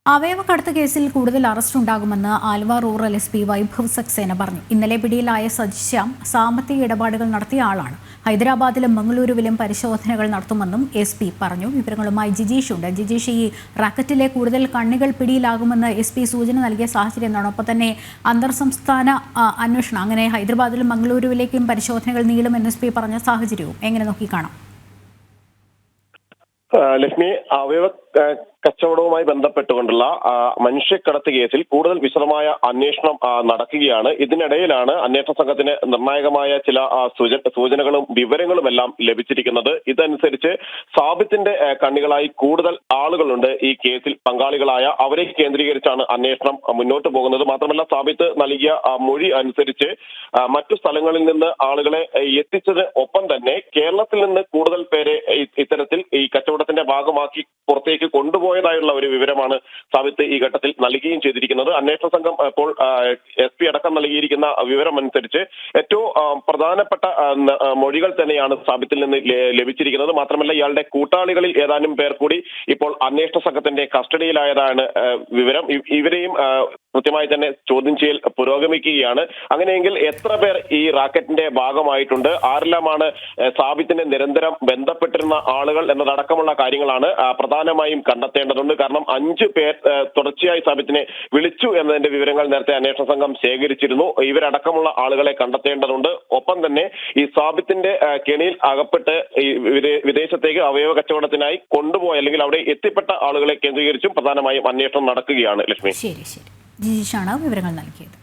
അവയവക്കടത്ത് കേസിൽ കൂടുതൽ അറസ്റ്റ് ഉണ്ടാകുമെന്ന് ആലുവ റൂറൽ SP വൈഭവ് സക്സേന പറഞ്ഞു. ഇന്നലെ പിടിയിലായ സജിശ്യാം സാമ്പത്തിക ഇടപാടുകൾ നടത്തിയ ആളാണ്. ഹൈദരാബാദിലും മംഗളൂരുവിലും പരിശോധനകൾ നടത്തുമെന്നും SP പറഞ്ഞു. വിവരങ്ങളുമായി ജിജീഷ് ഉണ്ട്. ജിജീഷ്, ഈ റാക്കറ്റിലെ കൂടുതൽ കണ്ണികൾ പിടിയിലാകുമെന്ന് SP സൂചന നൽകിയ സാഹചര്യം എന്താണ്? ഒപ്പം തന്നെ അന്തർ സംസ്ഥാന അന്വേഷണം, അങ്ങനെ ഹൈദരാബാദിലും മംഗളൂരുവിലേക്കും പരിശോധനകൾ നീളുമെന്ന് SP പറഞ്ഞ സാഹചര്യവും എങ്ങനെ നോക്കിക്കാണാം? ലക്ഷ്മി, അവയവ കച്ചവടവുമായി ബന്ധപ്പെട്ടുകൊണ്ടുള്ള മനുഷ്യക്കടത്ത് കേസിൽ കൂടുതൽ വിശദമായ അന്വേഷണം നടക്കുകയാണ്. ഇതിനിടയിലാണ് അന്വേഷണ സംഘത്തിന് നിർണായകമായ ചില സൂചനകളും വിവരങ്ങളുമെല്ലാം ലഭിച്ചിരിക്കുന്നത്. ഇതനുസരിച്ച് സാബിത്തിന്റെ കണ്ണികളായി കൂടുതൽ ആളുകളുണ്ട് ഈ കേസിൽ പങ്കാളികളായ. അവരെ കേന്ദ്രീകരിച്ചാണ് അന്വേഷണം മുന്നോട്ട് പോകുന്നത്. മാത്രമല്ല, സാബിത്ത് നൽകിയ മൊഴി അനുസരിച്ച് മറ്റു സ്ഥലങ്ങളിൽ നിന്ന് ആളുകളെ എത്തിച്ചത് ഒപ്പം തന്നെ കേരളത്തിൽ നിന്ന് കൂടുതൽ പേരെ ഇത്തരത്തിൽ ഈ കച്ചവടത്തിന്റെ ഭാഗമാക്കി പുറത്തേക്ക് കൊണ്ടുപോയതായുള്ള ഒരു വിവരമാണ് സാബിത്ത് ഈ ഘട്ടത്തിൽ നൽകുകയും ചെയ്തിരിക്കുന്നത്. അന്വേഷണ സംഘം ഇപ്പോൾ SP അടക്കം നൽകിയിരിക്കുന്ന വിവരം അനുസരിച്ച് ഏറ്റവും പ്രധാനപ്പെട്ട മൊഴികൾ തന്നെയാണ് സാബിത്തിൽ നിന്ന് ലഭിച്ചിരിക്കുന്നത്. മാത്രമല്ല, ഇയാളുടെ കൂട്ടാളികളിൽ ഏതാനും പേർ കൂടി ഇപ്പോൾ അന്വേഷണ സംഘത്തിന്റെ കസ്റ്റഡിയിലായതാണ് വിവരം. ഇവരെയും കൃത്യമായി തന്നെ ചോദ്യം ചെയ്യൽ പുരോഗമിക്കുകയാണ്. അങ്ങനെയെങ്കിൽ എത്ര പേർ ഈ റാക്കറ്റിന്റെ ഭാഗമായിട്ടുണ്ട്, ആരെല്ലാമാണ് സാബിത്തിനെ നിരന്തരം ബന്ധപ്പെട്ടിരുന്ന ആളുകൾ എന്നതടക്കമുള്ള കാര്യങ്ങളാണ് പ്രധാനമായും കണ്ടെത്തേണ്ടതുണ്ട്. കാരണം 5 പേർ തുടർച്ചയായി സാബിത്തിനെ വിളിച്ചു എന്നതിന്റെ വിവരങ്ങൾ നേരത്തെ അന്വേഷണ സംഘം ശേഖരിച്ചിരുന്നു. ഇവരടക്കമുള്ള ആളുകളെ കണ്ടെത്തേണ്ടതുണ്ട്. ഒപ്പം തന്നെ ഈ സാബിത്തിന്റെ കെണിയിൽ അകപ്പെട്ട് വിദേശത്തേക്ക് അവയവ കച്ചവടത്തിനായി കൊണ്ടുപോയ അല്ലെങ്കിൽ അവിടെ എത്തിപ്പെട്ട ആളുകളെ കേന്ദ്രീകരിച്ചും പ്രധാനമായും അന്വേഷണം നടക്കുകയാണ്. ലക്ഷ്മി, ശരി, ജിജീഷാണ് വിവരങ്ങൾ നൽകിയത്.